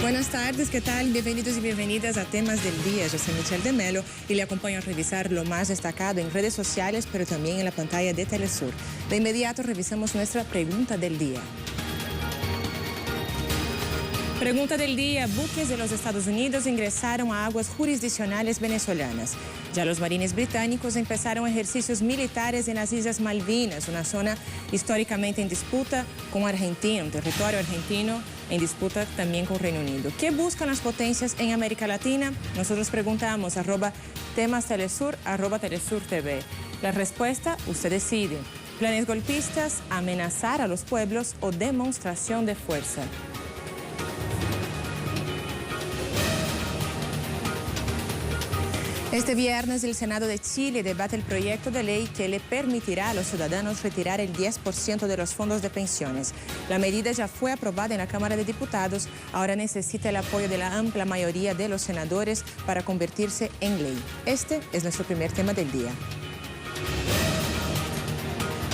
Buenas tardes, ¿qué tal? Bienvenidos y bienvenidas a Temas del Día. Yo soy Michelle de Melo y le acompaño a revisar lo más destacado en redes sociales, pero también en la pantalla de Telesur. De inmediato revisamos nuestra pregunta del día. Pregunta del día: buques de los Estados Unidos ingresaron a aguas jurisdiccionales venezolanas. Ya los marines británicos empezaron ejercicios militares en las Islas Malvinas, una zona históricamente en disputa con Argentina, un territorio argentino en disputa también con Reino Unido. ¿Qué buscan las potencias en América Latina? Nosotros preguntamos @temastelesur, @telesurtv. La respuesta, usted decide. ¿Planes golpistas, amenazar a los pueblos o demostración de fuerza? Este viernes el Senado de Chile debate el proyecto de ley que le permitirá a los ciudadanos retirar el 10% de los fondos de pensiones. La medida ya fue aprobada en la Cámara de Diputados, ahora necesita el apoyo de la amplia mayoría de los senadores para convertirse en ley. Este es nuestro primer tema del día.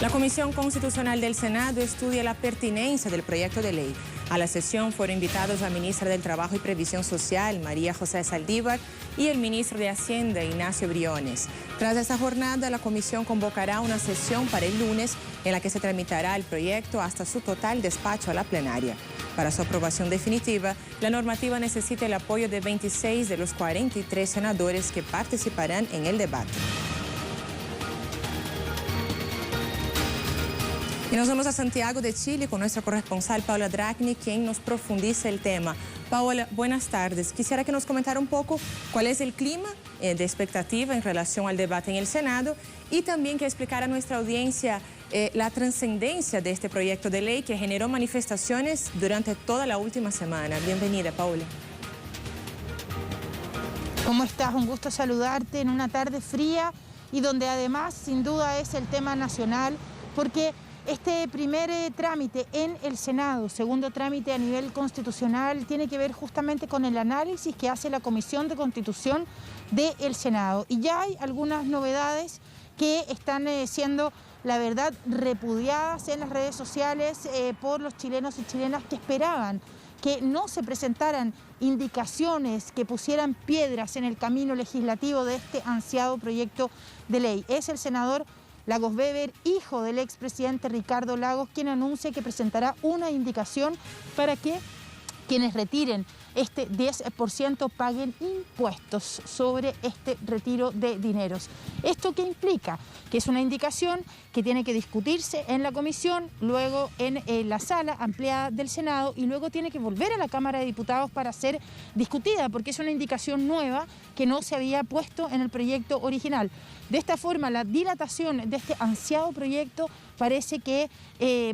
La Comisión Constitucional del Senado estudia la pertinencia del proyecto de ley. A la sesión fueron invitados la ministra del Trabajo y Previsión Social, María José Saldívar, y el ministro de Hacienda, Ignacio Briones. Tras esta jornada, la comisión convocará una sesión para el lunes en la que se tramitará el proyecto hasta su total despacho a la plenaria. Para su aprobación definitiva, la normativa necesita el apoyo de 26 de los 43 senadores que participarán en el debate. Y nos vamos a Santiago de Chile con nuestra corresponsal Paola Dragni, quien nos profundiza el tema. Paola, buenas tardes. Quisiera que nos comentara un poco cuál es el clima de expectativa en relación al debate en el Senado y también que explicara a nuestra audiencia la trascendencia de este proyecto de ley que generó manifestaciones durante toda la última semana. Bienvenida, Paola. ¿Cómo estás? Un gusto saludarte en una tarde fría y donde además sin duda es el tema nacional, porque este primer trámite en el Senado, segundo trámite a nivel constitucional, tiene que ver justamente con el análisis que hace la Comisión de Constitución del Senado. Y ya hay algunas novedades que están siendo, la verdad, repudiadas en las redes sociales por los chilenos y chilenas que esperaban que no se presentaran indicaciones que pusieran piedras en el camino legislativo de este ansiado proyecto de ley. Es el senador Lagos Weber, hijo del expresidente Ricardo Lagos, quien anuncia que presentará una indicación para que quienes retiren este 10% paguen impuestos sobre este retiro de dineros. ¿Esto qué implica? Que es una indicación que tiene que discutirse en la comisión, luego en la sala ampliada del Senado y luego tiene que volver a la Cámara de Diputados para ser discutida, porque es una indicación nueva que no se había puesto en el proyecto original. De esta forma, la dilatación de este ansiado proyecto parece que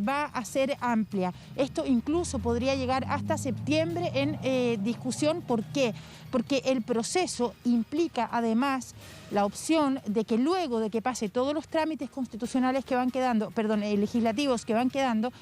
va a ser amplia. Esto incluso podría llegar hasta septiembre en discusión. ¿Por qué? Porque el proceso implica además la opción de que luego de que pase todos los trámites constitucionales que van quedando, legislativos que van quedando,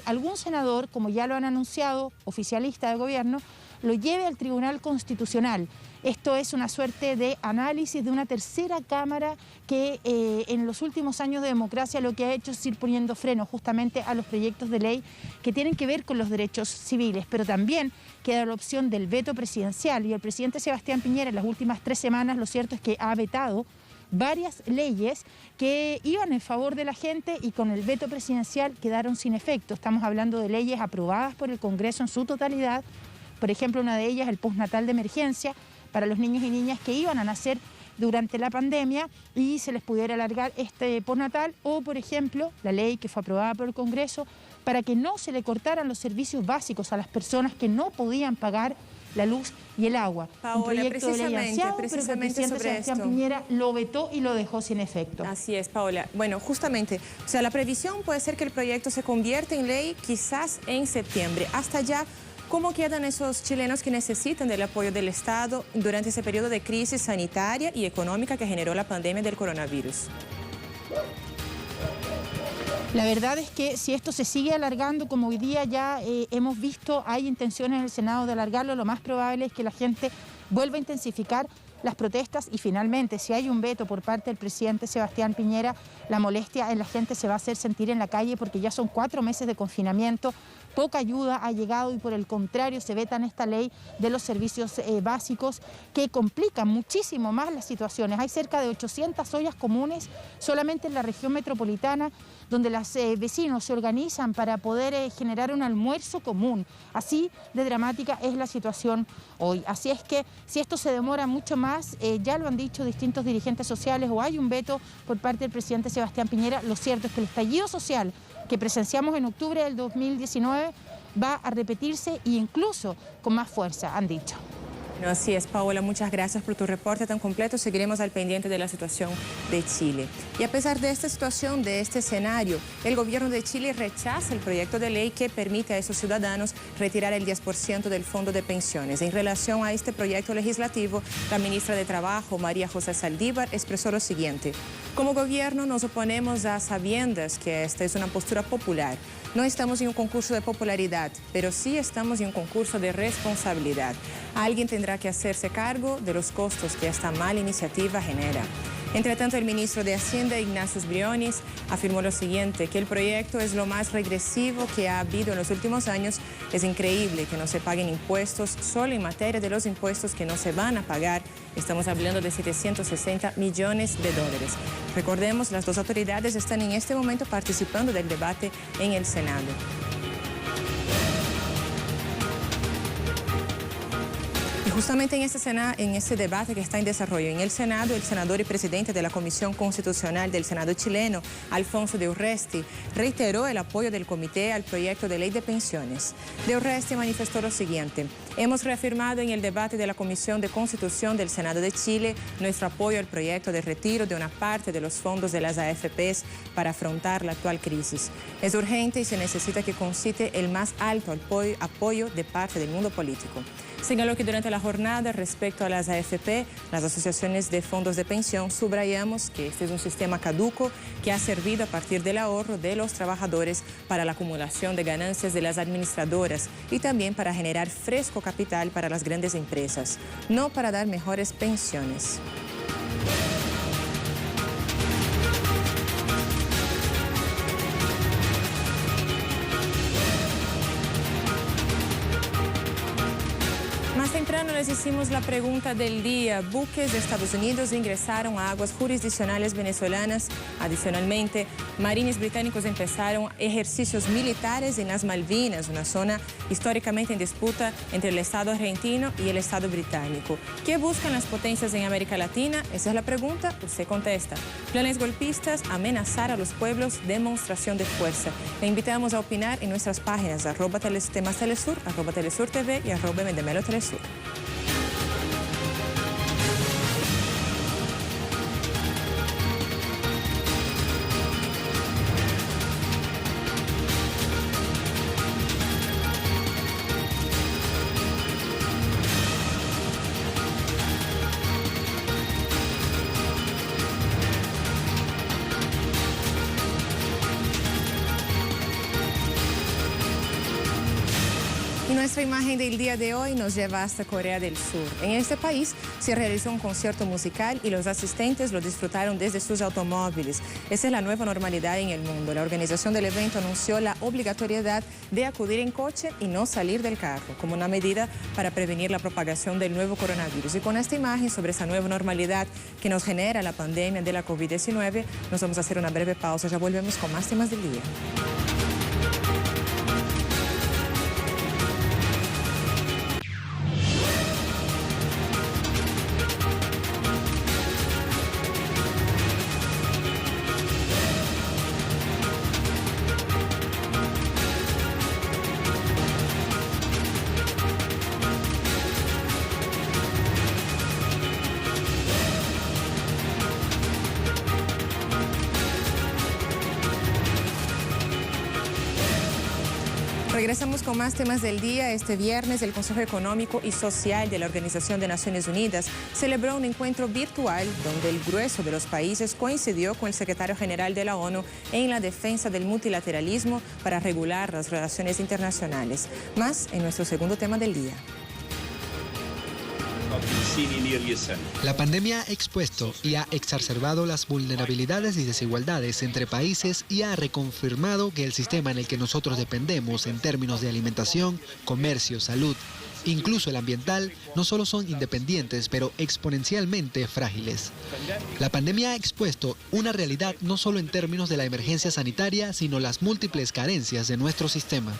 algún senador, como ya lo han anunciado, oficialista de gobierno, lo lleve al Tribunal Constitucional. Esto es una suerte de análisis de una tercera cámara que en los últimos años de democracia lo que ha hecho es ir poniendo freno justamente a los proyectos de ley que tienen que ver con los derechos civiles, pero también queda la opción del veto presidencial y el presidente Sebastián Piñera en las últimas 3 semanas lo cierto es que ha vetado varias leyes que iban en favor de la gente y con el veto presidencial quedaron sin efecto. Estamos hablando de leyes aprobadas por el Congreso en su totalidad. Por ejemplo, una de ellas, el postnatal de emergencia para los niños y niñas que iban a nacer durante la pandemia y se les pudiera alargar este postnatal, o por ejemplo, la ley que fue aprobada por el Congreso para que no se le cortaran los servicios básicos a las personas que no podían pagar la luz y el agua. Paola, un proyecto de ley ansiado, pero que el presidente Sebastián Piñera lo vetó y lo dejó sin efecto. Así es, Paola. Bueno, justamente, o sea, la previsión puede ser que el proyecto se convierta en ley quizás en septiembre. Hasta allá, ¿cómo quedan esos chilenos que necesitan del apoyo del Estado durante ese periodo de crisis sanitaria y económica que generó la pandemia del coronavirus? La verdad es que si esto se sigue alargando, como hoy día ya hemos visto, hay intenciones en el Senado de alargarlo, lo más probable es que la gente vuelva a intensificar las protestas y finalmente, si hay un veto por parte del presidente Sebastián Piñera, la molestia en la gente se va a hacer sentir en la calle porque ya son 4 meses de confinamiento, poca ayuda ha llegado y por el contrario se veta en esta ley de los servicios básicos que complican muchísimo más las situaciones. Hay cerca de 800 ollas comunes solamente en la región metropolitana donde los vecinos se organizan para poder generar un almuerzo común. Así de dramática es la situación hoy. Así es que si esto se demora mucho más, ya lo han dicho distintos dirigentes sociales o hay un veto por parte del presidente Sebastián Piñera, lo cierto es que el estallido social que presenciamos en octubre del 2019 va a repetirse e incluso con más fuerza, han dicho. Así es, Paola, muchas gracias por tu reporte tan completo. Seguiremos al pendiente de la situación de Chile. Y a pesar de esta situación, de este escenario, el gobierno de Chile rechaza el proyecto de ley que permite a esos ciudadanos retirar el 10% del fondo de pensiones. En relación a este proyecto legislativo, la ministra de Trabajo, María José Saldívar, expresó lo siguiente: como gobierno nos oponemos a sabiendas que esta es una postura popular. No estamos en un concurso de popularidad, pero sí estamos en un concurso de responsabilidad. Alguien tendrá que hacerse cargo de los costos que esta mala iniciativa genera. Entre tanto, el ministro de Hacienda, Ignacio Briones, afirmó lo siguiente, que el proyecto es lo más regresivo que ha habido en los últimos años. Es increíble que no se paguen impuestos solo en materia de los impuestos que no se van a pagar. Estamos hablando de 760 millones de dólares. Recordemos, las dos autoridades están en este momento participando del debate en el Senado. Justamente en este debate que está en desarrollo en el Senado, el senador y presidente de la Comisión Constitucional del Senado chileno, Alfonso de Urresti, reiteró el apoyo del comité al proyecto de ley de pensiones. De Urresti manifestó lo siguiente: hemos reafirmado en el debate de la Comisión de Constitución del Senado de Chile nuestro apoyo al proyecto de retiro de una parte de los fondos de las AFPs para afrontar la actual crisis. Es urgente y se necesita que concite el más alto apoyo de parte del mundo político. Señaló que durante la jornada respecto a las AFP, las asociaciones de fondos de pensión, subrayamos que este es un sistema caduco que ha servido a partir del ahorro de los trabajadores para la acumulación de ganancias de las administradoras y también para generar fresco capital para las grandes empresas, no para dar mejores pensiones. Más temprano les hicimos la pregunta del día. Buques de Estados Unidos ingresaron a aguas jurisdiccionales venezolanas. Adicionalmente, marines británicos empezaron ejercicios militares en las Malvinas, una zona históricamente en disputa entre el Estado argentino y el Estado británico. ¿Qué buscan las potencias en América Latina? Esa es la pregunta. Usted contesta. Planes golpistas, amenazar a los pueblos, demostración de fuerza. Le invitamos a opinar en nuestras páginas @temastelesur, @telesurtv y @mendemelotelesur. Y nuestra imagen del día de hoy nos lleva hasta Corea del Sur. En este país se realizó un concierto musical y los asistentes lo disfrutaron desde sus automóviles. Esa es la nueva normalidad en el mundo. La organización del evento anunció la obligatoriedad de acudir en coche y no salir del carro, como una medida para prevenir la propagación del nuevo coronavirus. Y con esta imagen sobre esa nueva normalidad que nos genera la pandemia de la COVID-19, nos vamos a hacer una breve pausa. Ya volvemos con más temas del día. Regresamos con más temas del día. Este viernes, el Consejo Económico y Social de la Organización de Naciones Unidas celebró un encuentro virtual donde el grueso de los países coincidió con el secretario general de la ONU en la defensa del multilateralismo para regular las relaciones internacionales. Más en nuestro segundo tema del día. La pandemia ha expuesto y ha exacerbado las vulnerabilidades y desigualdades entre países y ha reconfirmado que el sistema en el que nosotros dependemos en términos de alimentación, comercio, salud, incluso el ambiental, no solo son independientes, pero exponencialmente frágiles. La pandemia ha expuesto una realidad no solo en términos de la emergencia sanitaria, sino las múltiples carencias de nuestro sistema.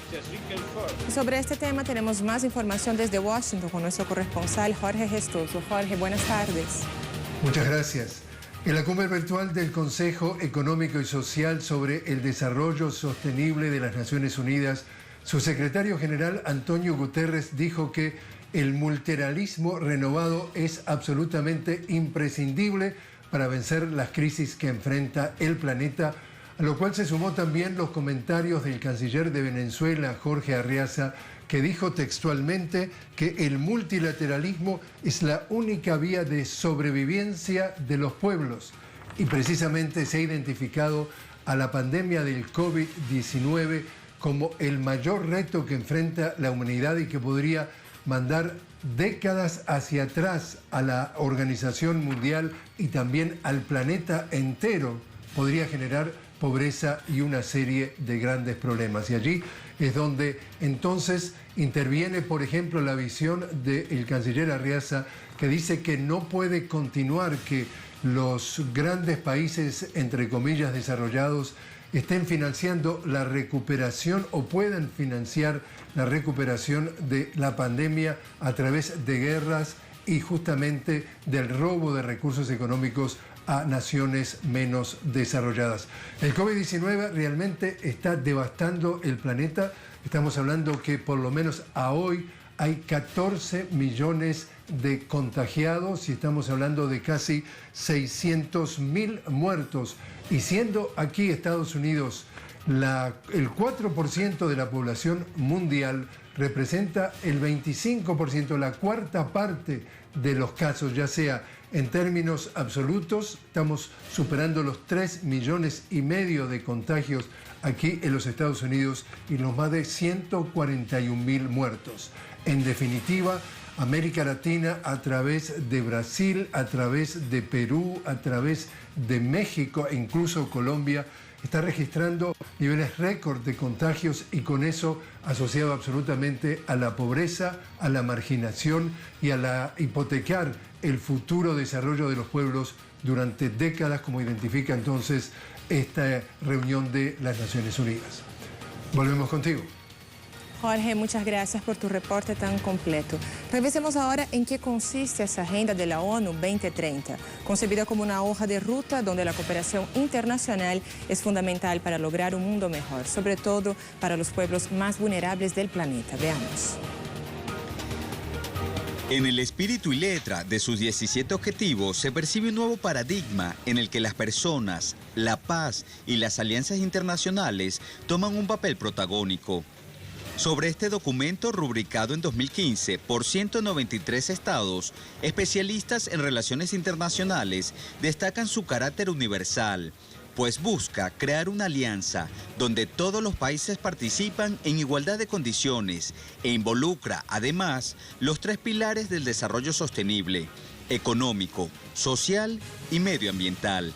Sobre este tema tenemos más información desde Washington con nuestro corresponsal Jorge Gestoso. Jorge, buenas tardes. Muchas gracias. En la cumbre virtual del Consejo Económico y Social sobre el Desarrollo Sostenible de las Naciones Unidas, su secretario general Antonio Guterres dijo que el multilateralismo renovado es absolutamente imprescindible para vencer las crisis que enfrenta el planeta, a lo cual se sumó también los comentarios del canciller de Venezuela, Jorge Arreaza, que dijo textualmente que el multilateralismo es la única vía de sobrevivencia de los pueblos y precisamente se ha identificado a la pandemia del COVID-19 como el mayor reto que enfrenta la humanidad y que podría mandar décadas hacia atrás a la Organización Mundial y también al planeta entero. Podría generar pobreza y una serie de grandes problemas. Y allí es donde entonces interviene, por ejemplo, la visión del canciller Arreaza, que dice que no puede continuar que los grandes países, entre comillas, desarrollados, estén financiando la recuperación o puedan financiar la recuperación de la pandemia a través de guerras y justamente del robo de recursos económicos a naciones menos desarrolladas. El COVID-19 realmente está devastando el planeta. Estamos hablando que por lo menos a hoy hay 14 millones de contagiados y estamos hablando de casi 600.000 muertos. Y siendo aquí Estados Unidos el 4% de la población mundial, representa el 25%, la cuarta parte de los casos, ya sea en términos absolutos, estamos superando los 3,5 millones de contagios aquí en los Estados Unidos y los más de 141.000 muertos. En definitiva, América Latina a través de Brasil, a través de Perú, a través de México e incluso Colombia, está registrando niveles récord de contagios y con eso asociado absolutamente a la pobreza, a la marginación y a la hipotecar el futuro desarrollo de los pueblos durante décadas, como identifica entonces esta reunión de las Naciones Unidas. Volvemos contigo. Jorge, muchas gracias por tu reporte tan completo. Revisemos ahora en qué consiste esa Agenda de la ONU 2030, concebida como una hoja de ruta donde la cooperación internacional es fundamental para lograr un mundo mejor, sobre todo para los pueblos más vulnerables del planeta. Veamos. En el espíritu y letra de sus 17 objetivos se percibe un nuevo paradigma en el que las personas, la paz y las alianzas internacionales toman un papel protagónico. Sobre este documento, rubricado en 2015 por 193 estados, especialistas en relaciones internacionales destacan su carácter universal, pues busca crear una alianza donde todos los países participan en igualdad de condiciones e involucra, además, los 3 pilares del desarrollo sostenible: económico, social y medioambiental.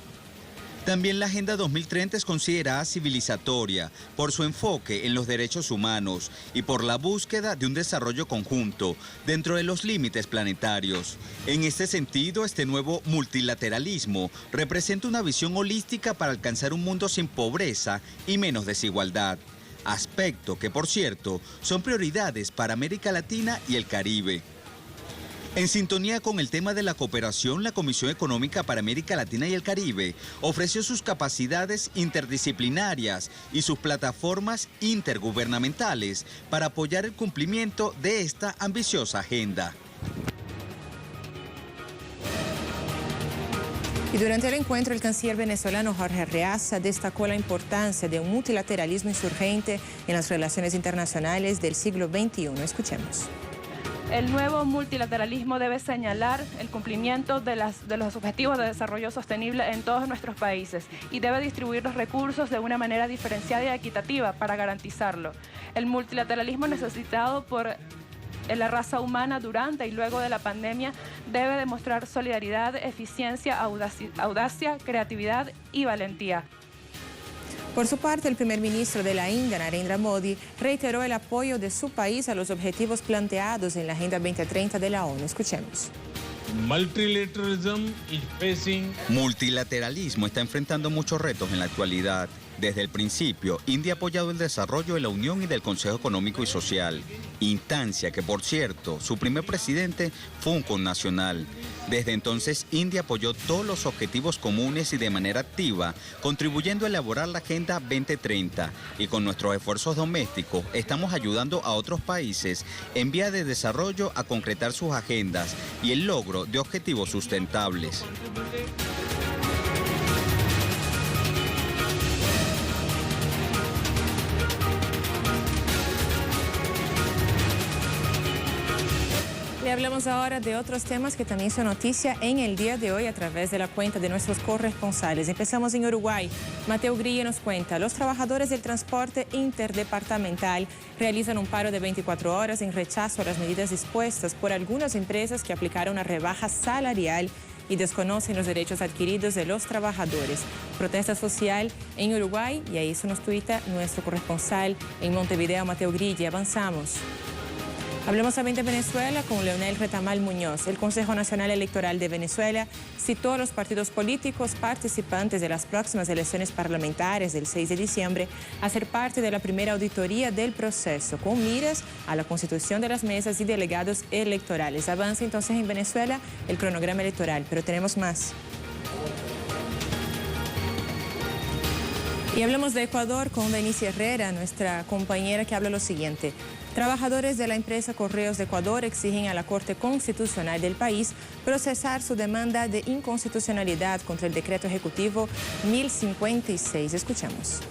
También la Agenda 2030 es considerada civilizatoria por su enfoque en los derechos humanos y por la búsqueda de un desarrollo conjunto dentro de los límites planetarios. En este sentido, este nuevo multilateralismo representa una visión holística para alcanzar un mundo sin pobreza y menos desigualdad, aspecto que, por cierto, son prioridades para América Latina y el Caribe. En sintonía con el tema de la cooperación, la Comisión Económica para América Latina y el Caribe ofreció sus capacidades interdisciplinarias y sus plataformas intergubernamentales para apoyar el cumplimiento de esta ambiciosa agenda. Y durante el encuentro, el canciller venezolano Jorge Arreaza destacó la importancia de un multilateralismo insurgente en las relaciones internacionales del siglo XXI. Escuchemos. El nuevo multilateralismo debe señalar el cumplimiento de los objetivos de desarrollo sostenible en todos nuestros países y debe distribuir los recursos de una manera diferenciada y equitativa para garantizarlo. El multilateralismo necesitado por la raza humana durante y luego de la pandemia debe demostrar solidaridad, eficiencia, audacia, creatividad y valentía. Por su parte, el primer ministro de la India, Narendra Modi, reiteró el apoyo de su país a los objetivos planteados en la Agenda 2030 de la ONU. Escuchemos. Multilateralismo está enfrentando muchos retos en la actualidad. Desde el principio, India ha apoyado el desarrollo de la Unión y del Consejo Económico y Social, instancia que, por cierto, su primer presidente fue un connacional. Desde entonces, India apoyó todos los objetivos comunes y de manera activa, contribuyendo a elaborar la Agenda 2030. Y con nuestros esfuerzos domésticos, estamos ayudando a otros países en vía de desarrollo a concretar sus agendas y el logro de objetivos sustentables. Le hablamos ahora de otros temas que también son noticia en el día de hoy a través de la cuenta de nuestros corresponsales. Empezamos en Uruguay. Mateo Grille nos cuenta, los trabajadores del transporte interdepartamental realizan un paro de 24 horas en rechazo a las medidas dispuestas por algunas empresas que aplicaron una rebaja salarial y desconocen los derechos adquiridos de los trabajadores. Protesta social en Uruguay y ahí se nos tuita nuestro corresponsal en Montevideo, Mateo Grille. Avanzamos. Hablemos también de Venezuela con Leonel Retamal Muñoz. El Consejo Nacional Electoral de Venezuela citó a los partidos políticos participantes de las próximas elecciones parlamentarias del 6 de diciembre a ser parte de la primera auditoría del proceso, con miras a la constitución de las mesas y delegados electorales. Avanza entonces en Venezuela el cronograma electoral, pero tenemos más. Y hablamos de Ecuador con Denise Herrera, nuestra compañera, que habla lo siguiente. Trabajadores de la empresa Correos de Ecuador exigen a la Corte Constitucional del país procesar su demanda de inconstitucionalidad contra el decreto ejecutivo 1056. Escuchamos.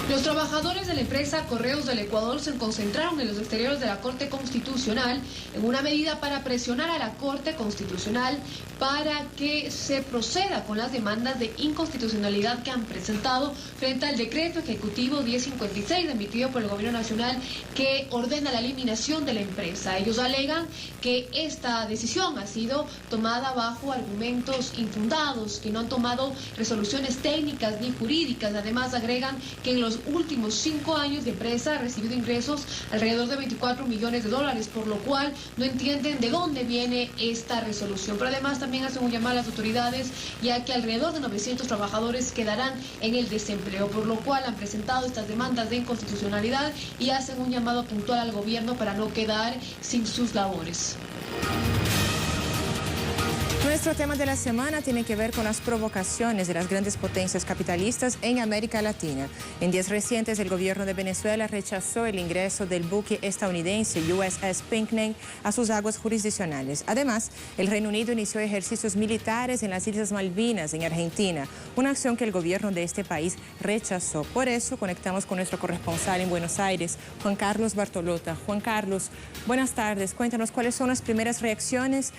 Los trabajadores de la empresa Correos del Ecuador se concentraron en los exteriores de la Corte Constitucional en una medida para presionar a la Corte Constitucional para que se proceda con las demandas de inconstitucionalidad que han presentado frente al decreto ejecutivo 1056 emitido por el Gobierno Nacional que ordena la eliminación de la empresa. Ellos alegan que esta decisión ha sido tomada bajo argumentos infundados, que no han tomado resoluciones técnicas ni jurídicas. Además, agregan que en los últimos 5 años de empresa ha recibido ingresos alrededor de 24 millones de dólares, por lo cual no entienden de dónde viene esta resolución. Pero además también hacen un llamado a las autoridades, ya que alrededor de 900 trabajadores quedarán en el desempleo, por lo cual han presentado estas demandas de inconstitucionalidad y hacen un llamado puntual al gobierno para no quedar sin sus labores. Nuestro tema de la semana tiene que ver con las provocaciones de las grandes potencias capitalistas en América Latina. En días recientes, el gobierno de Venezuela rechazó el ingreso del buque estadounidense USS Pinckney a sus aguas jurisdiccionales. Además, el Reino Unido inició ejercicios militares en las Islas Malvinas, en Argentina, una acción que el gobierno de este país rechazó. Por eso, conectamos con nuestro corresponsal en Buenos Aires, Juan Carlos Bartolota. Juan Carlos, buenas tardes. Cuéntanos cuáles son las primeras reacciones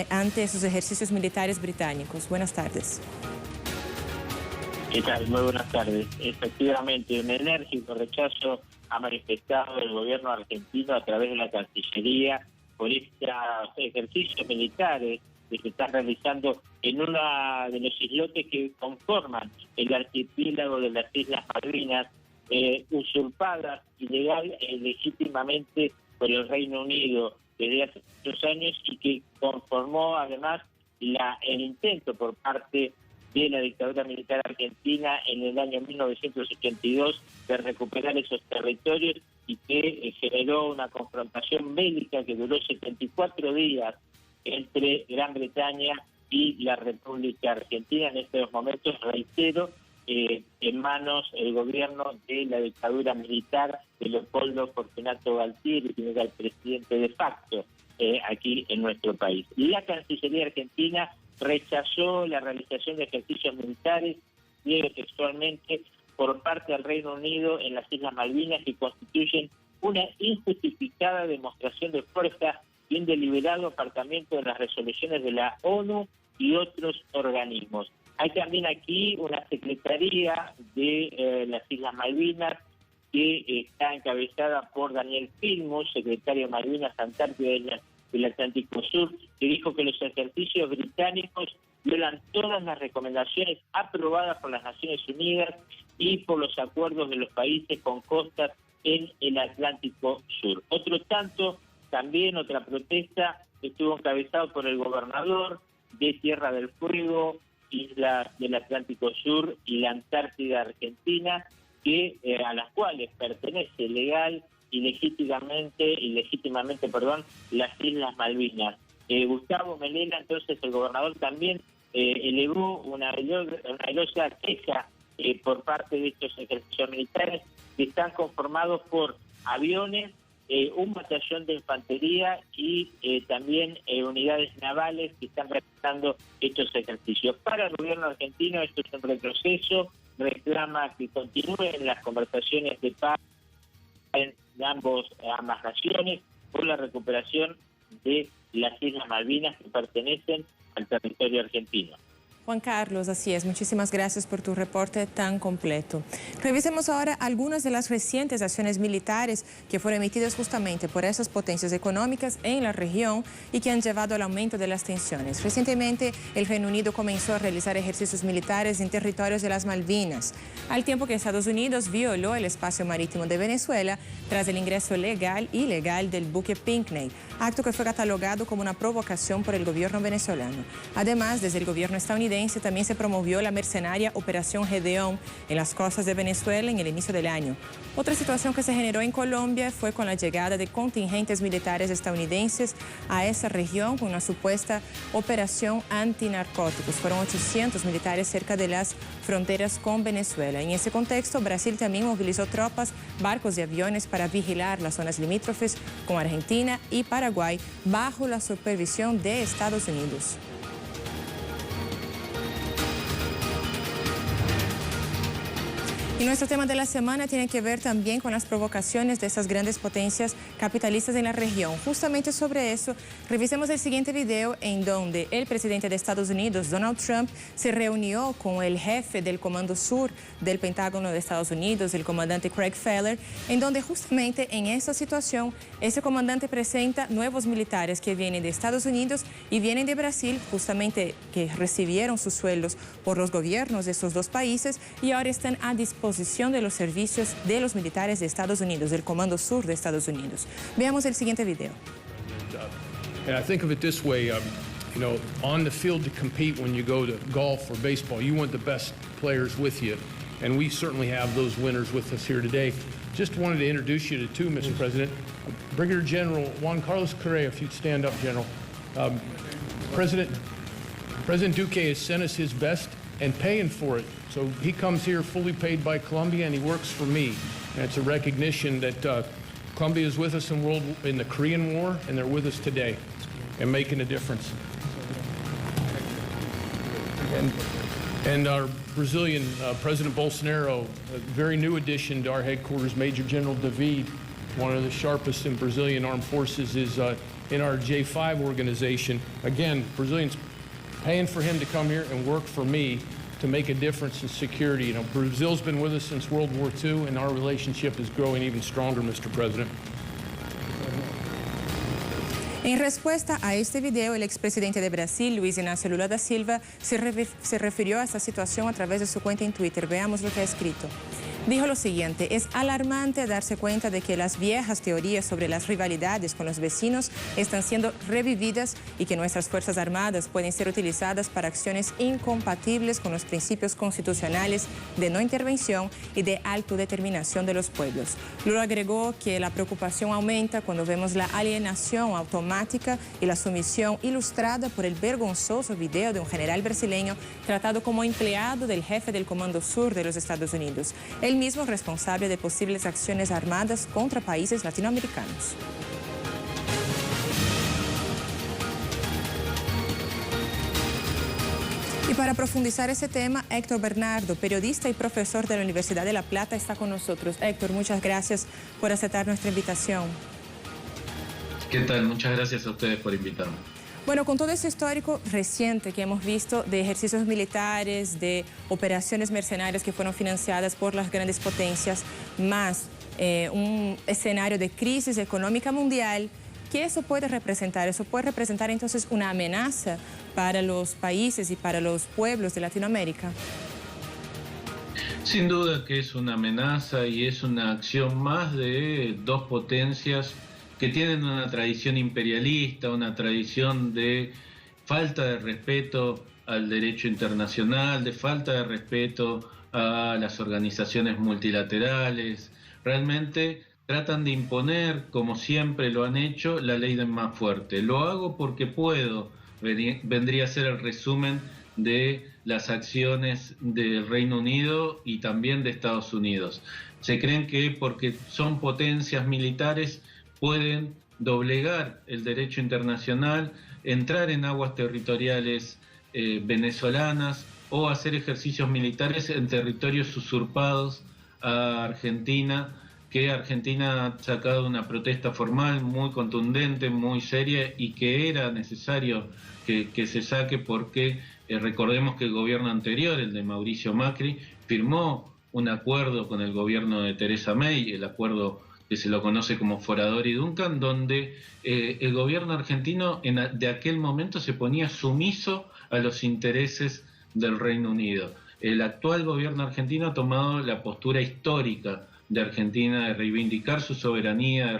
ante esos ejercicios militares británicos. Buenas tardes. ¿Qué tal? Muy buenas tardes. Efectivamente, un enérgico rechazo ha manifestado el gobierno argentino a través de la Cancillería por estos ejercicios militares que se están realizando en uno de los islotes que conforman el archipiélago de las Islas Malvinas, usurpadas ilegal e legítimamente por el Reino Unido desde hace muchos años y que conformó además el intento por parte de la dictadura militar argentina en el año 1982 de recuperar esos territorios y que generó una confrontación bélica que duró 74 días entre Gran Bretaña y la República Argentina. En estos momentos, reitero, en manos el gobierno de la dictadura militar de Leopoldo Fortunato Galtieri, quien era el presidente de facto aquí en nuestro país. La Cancillería Argentina rechazó la realización de ejercicios militares, digo textualmente, por parte del Reino Unido en las Islas Malvinas, que constituyen una injustificada demostración de fuerza y un deliberado apartamiento de las resoluciones de la ONU y otros organismos. Hay también aquí una secretaría de las Islas Malvinas que está encabezada por Daniel Filmus, secretario de Malvinas, Antártida del Atlántico Sur, que dijo que los ejercicios británicos violan todas las recomendaciones aprobadas por las Naciones Unidas y por los acuerdos de los países con costas en el Atlántico Sur. Otro tanto, también otra protesta, estuvo encabezado por el gobernador de Tierra del Fuego, islas del Atlántico Sur y la Antártida Argentina, que a las cuales pertenece legal y legítimamente las Islas Malvinas. Gustavo Melena, entonces el gobernador, también elevó una velosa queja por parte de estos ejercicios militares, que están conformados por aviones, un batallón de infantería y también unidades navales que están realizando estos ejercicios. Para el gobierno argentino esto es un retroceso, reclama que continúen las conversaciones de paz en ambas naciones por la recuperación de las Islas Malvinas que pertenecen al territorio argentino. Juan Carlos, así es. Muchísimas gracias por tu reporte tan completo. Revisemos ahora algunas de las recientes acciones militares que fueron emitidas justamente por esas potencias económicas en la región y que han llevado al aumento de las tensiones. Recientemente, el Reino Unido comenzó a realizar ejercicios militares en territorios de las Malvinas, al tiempo que Estados Unidos violó el espacio marítimo de Venezuela tras el ingreso legal y ilegal del buque Pinckney, acto que fue catalogado como una provocación por el gobierno venezolano. Además, desde el gobierno estadounidense también se promovió la mercenaria Operación Gedeón en las costas de Venezuela en el inicio del año. Otra situación que se generó en Colombia fue con la llegada de contingentes militares estadounidenses a esa región con una supuesta operación antinarcóticos. Fueron 800 militares cerca de las fronteras con Venezuela. En ese contexto, Brasil también movilizó tropas, barcos y aviones para vigilar las zonas limítrofes con Argentina y Paraguay bajo la supervisión de Estados Unidos. Y nuestro tema de la semana tiene que ver también con las provocaciones de esas grandes potencias capitalistas en la región. Justamente sobre eso, revisemos el siguiente video en donde el presidente de Estados Unidos, Donald Trump, se reunió con el jefe del Comando Sur del Pentágono de Estados Unidos, el comandante Craig Feller, en donde justamente en esa situación, ese comandante presenta nuevos militares que vienen de Estados Unidos y vienen de Brasil, justamente que recibieron sus sueldos por los gobiernos de esos dos países y ahora están a disposición de los servicios de los militares de Estados Unidos, del Comando Sur de Estados Unidos. Veamos el siguiente video. And I think of it this way, you know, on the field to compete when you go to golf or baseball, you want the best players with you, and we certainly have those winners with us here today. Just wanted to introduce you to two, Mr. President. Brigadier General Juan Carlos Correa, if you'd stand up, General. President Duque has sent us his best and paying for it. So he comes here fully paid by Colombia, and he works for me. And it's a recognition that Colombia is with us in the Korean War, and they're with us today and making a difference. And our Brazilian President Bolsonaro, a very new addition to our headquarters, Major General David, one of the sharpest in Brazilian armed forces, is in our J5 organization. Again, Brazilians paying for him to come here and work for me to make a difference in security. You know, Brazil's been with us since World War II, and our relationship is growing even stronger, Mr. President. En respuesta a este video, el expresidente de Brasil, Luiz Inácio Lula da Silva, se refirió a esta situación a través de su cuenta en Twitter. Veamos lo que ha escrito. Dijo lo siguiente: es alarmante darse cuenta de que las viejas teorías sobre las rivalidades con los vecinos están siendo revividas y que nuestras Fuerzas Armadas pueden ser utilizadas para acciones incompatibles con los principios constitucionales de no intervención y de autodeterminación de los pueblos. Lula agregó que la preocupación aumenta cuando vemos la alienación automática y la sumisión ilustrada por el vergonzoso video de un general brasileño tratado como empleado del jefe del Comando Sur de los Estados Unidos, el mismo responsable de posibles acciones armadas contra países latinoamericanos. Y para profundizar ese tema, Héctor Bernardo, periodista y profesor de la Universidad de La Plata, está con nosotros. Héctor, muchas gracias por aceptar nuestra invitación. ¿Qué tal? Muchas gracias a ustedes por invitarme. Bueno, con todo ese histórico reciente que hemos visto de ejercicios militares, de operaciones mercenarias que fueron financiadas por las grandes potencias, más un escenario de crisis económica mundial, ¿qué eso puede representar? Eso puede representar entonces una amenaza para los países y para los pueblos de Latinoamérica. Sin duda que es una amenaza y es una acción más de dos potencias que tienen una tradición imperialista, una tradición de falta de respeto al derecho internacional, de falta de respeto a las organizaciones multilaterales. Realmente tratan de imponer, como siempre lo han hecho, la ley del más fuerte. Lo hago porque puedo, vendría a ser el resumen de las acciones del Reino Unido y también de Estados Unidos. Se creen que porque son potencias militares pueden doblegar el derecho internacional, entrar en aguas territoriales venezolanas o hacer ejercicios militares en territorios usurpados a Argentina, que Argentina ha sacado una protesta formal muy contundente, muy seria y que era necesario que se saque porque recordemos que el gobierno anterior, el de Mauricio Macri, firmó un acuerdo con el gobierno de Theresa May, el acuerdo que se lo conoce como Forador y Duncan, donde el gobierno argentino de aquel momento se ponía sumiso a los intereses del Reino Unido. El actual gobierno argentino ha tomado la postura histórica de Argentina de reivindicar su soberanía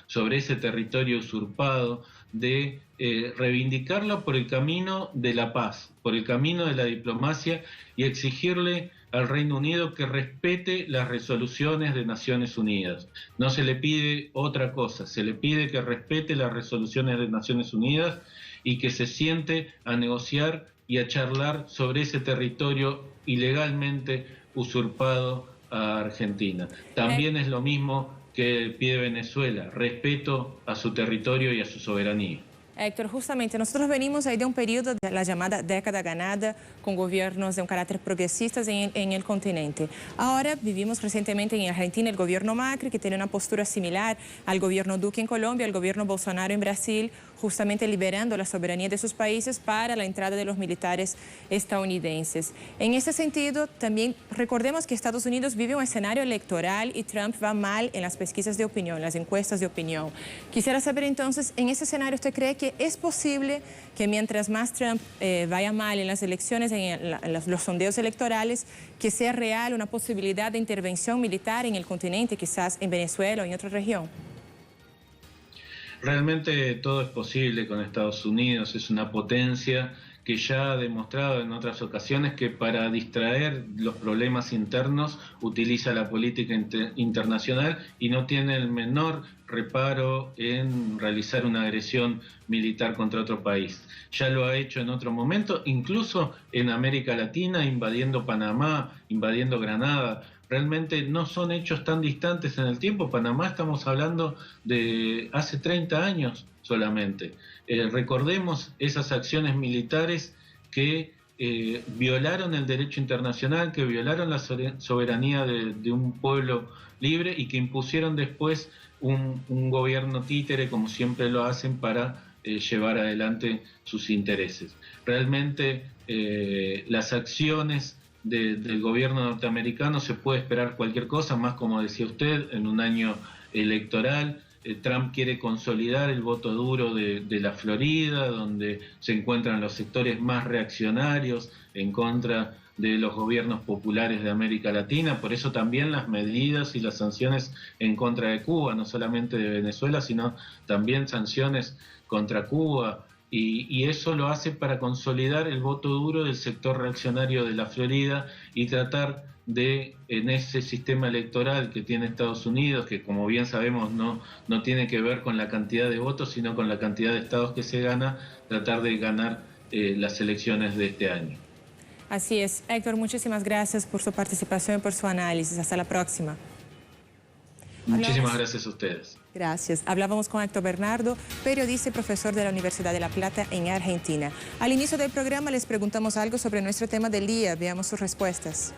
sobre ese territorio usurpado, de reivindicarlo por el camino de la paz, por el camino de la diplomacia y exigirle al Reino Unido que respete las resoluciones de Naciones Unidas. No se le pide otra cosa, se le pide que respete las resoluciones de Naciones Unidas y que se siente a negociar y a charlar sobre ese territorio ilegalmente usurpado a Argentina. También es lo mismo que pide Venezuela, respeto a su territorio y a su soberanía. Héctor, justamente nosotros venimos ahí de un periodo de la llamada década ganada con gobiernos de un carácter progresistas en el continente. Ahora vivimos recientemente en Argentina el gobierno Macri, que tiene una postura similar al gobierno Duque en Colombia, al gobierno Bolsonaro en Brasil, justamente liberando la soberanía de sus países para la entrada de los militares estadounidenses. En ese sentido, también recordemos que Estados Unidos vive un escenario electoral y Trump va mal en las pesquisas de opinión, las encuestas de opinión. Quisiera saber entonces, en ese escenario, ¿usted cree que es posible que mientras más Trump vaya mal en las elecciones, en los sondeos electorales, que sea real una posibilidad de intervención militar en el continente, quizás en Venezuela o en otra región? Realmente todo es posible con Estados Unidos, es una potencia que ya ha demostrado en otras ocasiones que para distraer los problemas internos utiliza la política internacional y no tiene el menor reparo en realizar una agresión militar contra otro país. Ya lo ha hecho en otro momento, incluso en América Latina, invadiendo Panamá, invadiendo Granada. Realmente no son hechos tan distantes en el tiempo. Panamá estamos hablando de hace 30 años solamente. Recordemos esas acciones militares que violaron el derecho internacional, que violaron la soberanía de un pueblo libre y que impusieron después un gobierno títere, como siempre lo hacen, para llevar adelante sus intereses. Realmente las acciones del gobierno norteamericano se puede esperar cualquier cosa, más como decía usted, en un año electoral. Trump quiere consolidar el voto duro de la Florida, donde se encuentran los sectores más reaccionarios en contra de los gobiernos populares de América Latina. Por eso también las medidas y las sanciones en contra de Cuba, no solamente de Venezuela, sino también sanciones contra Cuba. Y eso lo hace para consolidar el voto duro del sector reaccionario de la Florida y tratar de, en ese sistema electoral que tiene Estados Unidos, que como bien sabemos no tiene que ver con la cantidad de votos, sino con la cantidad de estados que se gana, tratar de ganar las elecciones de este año. Así es. Héctor, muchísimas gracias por su participación y por su análisis. Hasta la próxima. Muchísimas gracias a ustedes. Gracias. Hablábamos con Héctor Bernardo, periodista y profesor de la Universidad de La Plata en Argentina. Al inicio del programa les preguntamos algo sobre nuestro tema del día. Veamos sus respuestas.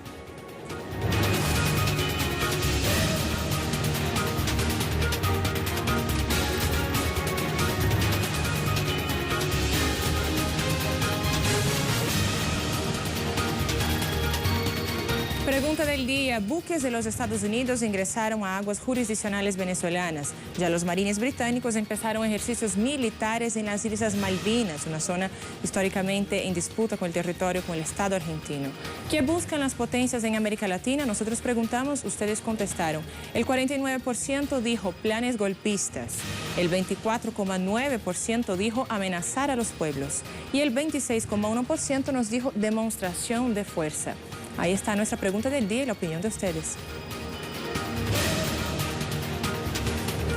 Pregunta del día. Buques de los Estados Unidos ingresaron a aguas jurisdiccionales venezolanas. Ya los marines británicos empezaron ejercicios militares en las Islas Malvinas, una zona históricamente en disputa con el territorio con el Estado argentino. ¿Qué buscan las potencias en América Latina? Nosotros preguntamos, ustedes contestaron. El 49% dijo planes golpistas. El 24,9% dijo amenazar a los pueblos. Y el 26,1% nos dijo demostración de fuerza. Ahí está nuestra pregunta del día y la opinión de ustedes.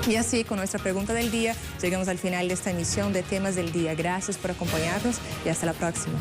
Y así, con nuestra pregunta del día, llegamos al final de esta emisión de Temas del Día. Gracias por acompañarnos y hasta la próxima.